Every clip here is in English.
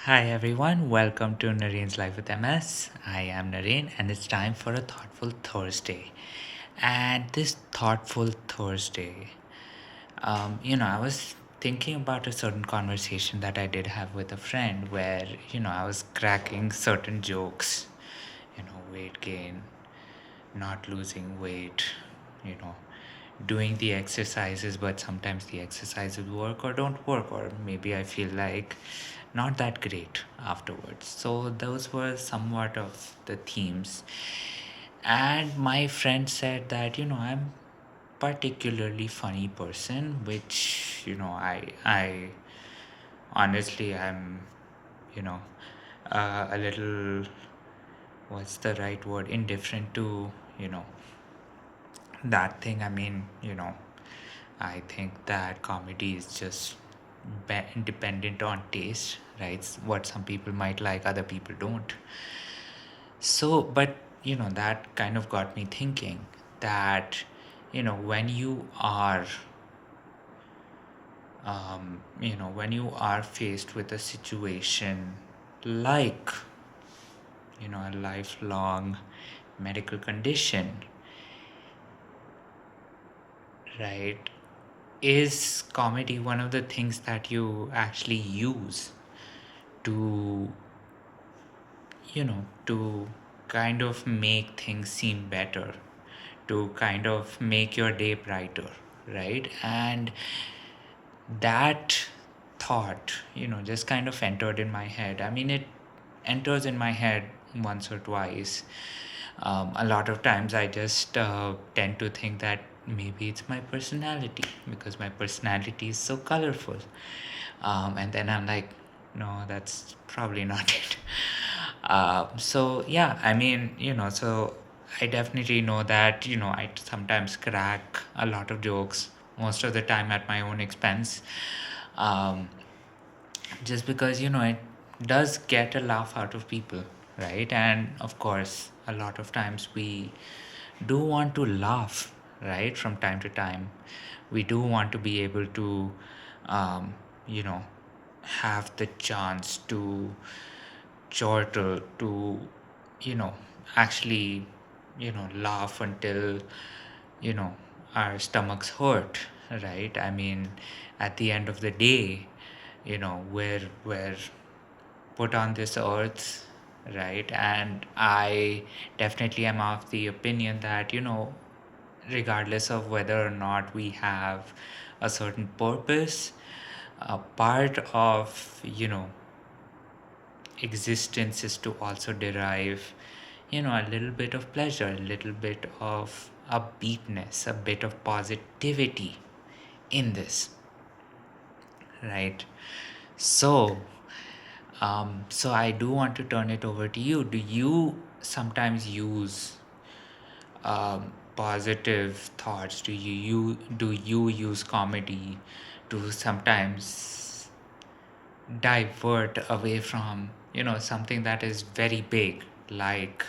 Hi everyone, welcome to Nareen's Life with MS. I am Nareen and it's time for a thoughtful Thursday. And this thoughtful Thursday, I was thinking about a certain conversation that I did have with a friend where, I was cracking certain jokes, weight gain, not losing weight, you know, doing the exercises, but sometimes the exercises work or don't work, or maybe I feel like not that great afterwards. So, those were somewhat of the themes. And my friend said that, I'm particularly funny person, which, I honestly, I'm, you know, a little, what's the right word, indifferent to, you know, that thing. I think that comedy is just dependent on taste, right? What some people might like, other people don't. So, but that kind of got me thinking that, when you are, when you are faced with a situation like, a lifelong medical condition, right? Is comedy one of the things that you actually use to to kind of make things seem better, to kind of make your day brighter, right? And that thought, just kind of entered in my head. I mean, it enters in my head once or twice. A lot of times I just tend to think that maybe it's my personality because my personality is so colorful. And then I'm like, no, that's probably not it. So, yeah, I mean, so I definitely know that, I sometimes crack a lot of jokes, most of the time at my own expense. Um, just because it does get a laugh out of people, right? And of course a lot of times we do want to laugh, right? From time to time we do want to be able to um, you know have the chance to chortle, to you know actually laugh until you know our stomachs hurt, right? I mean, at the end of the day, we're put on this earth, right? And I definitely am of the opinion that regardless of whether or not we have a certain purpose, a part of existence is to also derive a little bit of pleasure, a little bit of upbeatness, a bit of positivity in this, right? So so I do want to turn it over to you. Do you sometimes use positive thoughts? Do you use comedy to sometimes divert away from something that is very big, like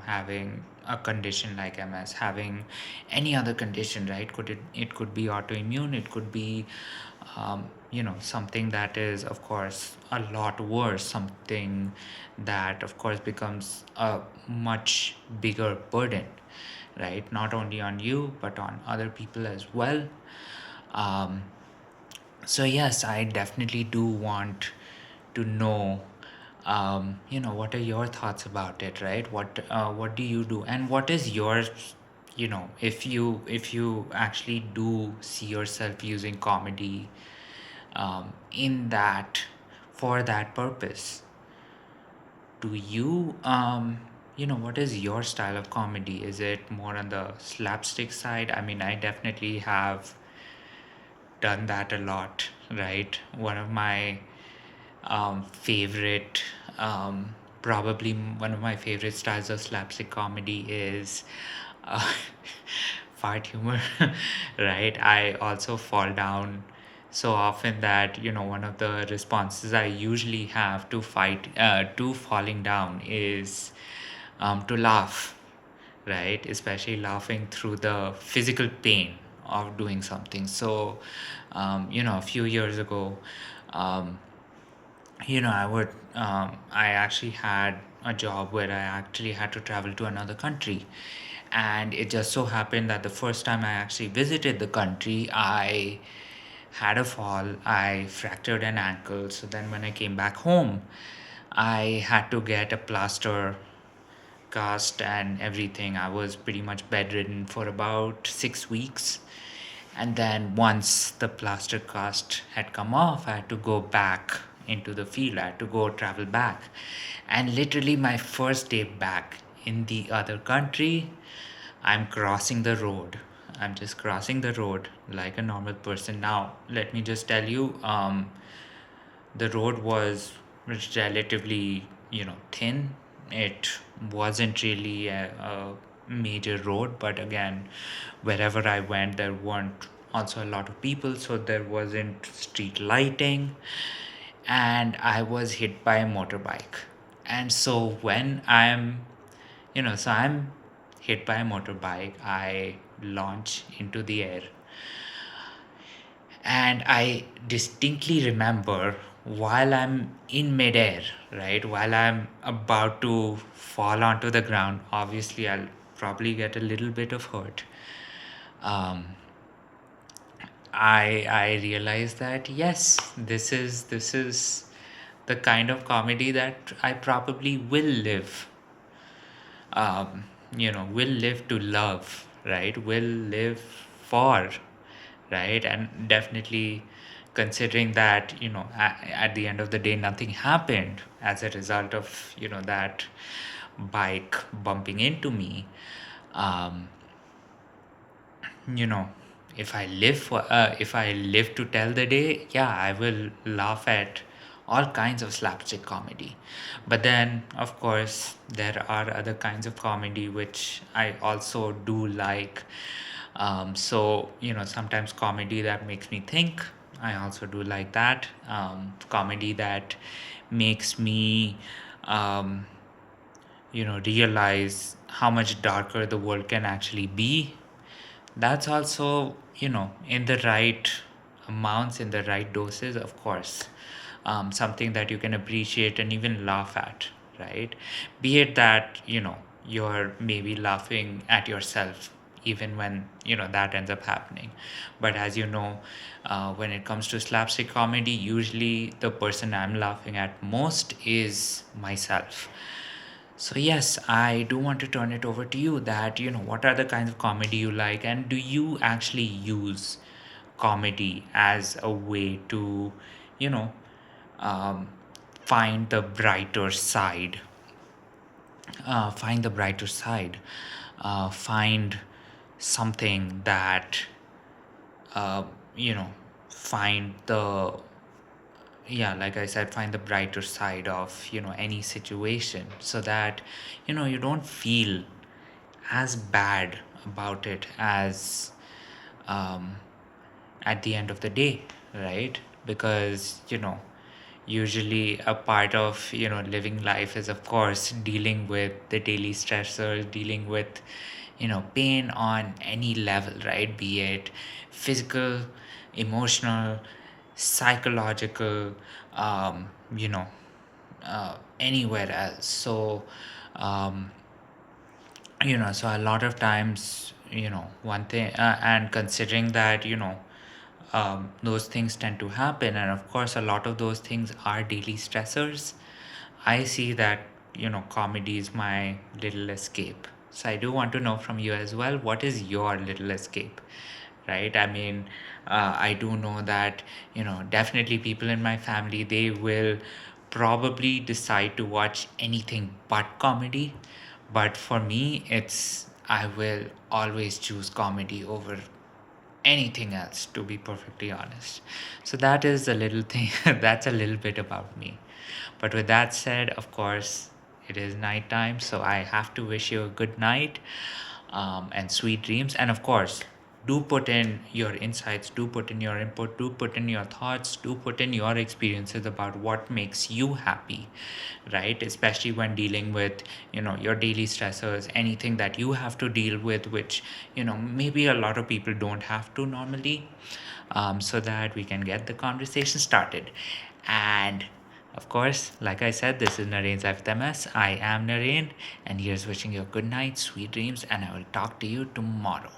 having a condition like MS, having any other condition, right? It could be autoimmune, it could be something that is of course a lot worse, something that of course becomes a much bigger burden, right? Not only on you but on other people as well. um, so yes, I definitely do want to know what are your thoughts about it, right? What do you do, and what is your if you actually do see yourself using comedy in that, for that purpose, do you what is your style of comedy? Is it more on the slapstick side? I mean, I definitely have done that a lot, right? One of my favorite probably one of my favorite styles of slapstick comedy is uh, fart humor. Right, I also fall down so often that one of the responses I usually have to falling down is to laugh, right? Especially laughing through the physical pain of doing something. So a few years ago, um, I actually had a job where I actually had to travel to another country. And it just so happened that the first time I actually visited the country, I had a fall. I fractured an ankle. So then when I came back home, I had to get a plaster cast and everything. I was pretty much bedridden for about 6 weeks. And then once the plaster cast had come off, I had to go back into the field. I had to go travel back. And literally, my first day back in the other country, I'm crossing the road. I'm just crossing the road like a normal person. Now, let me just tell you, the road was relatively, thin. It wasn't really a major road, but again, wherever I went, there weren't also a lot of people, so there wasn't street lighting, and I was hit by a motorbike. And so when I'm hit by a motorbike, I launch into the air. And I distinctly remember while I'm in midair, right, while I'm about to fall onto the ground, obviously I'll probably get a little bit of hurt. Um, I realized that yes, this is the kind of comedy that I probably um, will live to love, right? Will live for, right? And definitely considering that, at the end of the day, nothing happened as a result of, that bike bumping into me. Um, you know, if I live to tell the day, yeah, I will laugh at all kinds of slapstick comedy. But then, of course, there are other kinds of comedy which I also do like. So, sometimes comedy that makes me think, I also do like that. Comedy that makes me um, realize how much darker the world can actually be. That's also, in the right amounts, in the right doses, of course, something that you can appreciate and even laugh at, right? Be it that, you're maybe laughing at yourself even when, that ends up happening. But as you know, when it comes to slapstick comedy, usually the person I'm laughing at most is myself. So yes, I do want to turn it over to you that, what are the kinds of comedy you like, and do you actually use comedy as a way to, you know, um, find the brighter side, find the brighter side, find something that, uh, you know, find the yeah, like I said, find the brighter side of, any situation, so that, you don't feel as bad about it as, um, at the end of the day, right? Because, usually a part of, living life is, of course, dealing with the daily stressors, dealing with, pain on any level, right? Be it physical, emotional, psychological, um, you know anywhere else. So, um, so a lot of times, one thing, and considering that, those things tend to happen, and of course a lot of those things are daily stressors. I see that, comedy is my little escape. So I do want to know from you as well, what is your little escape, right? I mean, I do know that, definitely people in my family, they will probably decide to watch anything but comedy. But for me, I will always choose comedy over anything else, to be perfectly honest. So that is a little thing, that's a little bit about me. But with that said, of course, it is nighttime, so I have to wish you a good night, and sweet dreams. And of course, do put in your insights, do put in your input, do put in your thoughts, do put in your experiences about what makes you happy, right? Especially when dealing with, your daily stressors, anything that you have to deal with, which, maybe a lot of people don't have to normally, so that we can get the conversation started. And Of course, like I said, this is Naren's FMS. I am Naren, and here's wishing you a good night, sweet dreams, and I will talk to you tomorrow.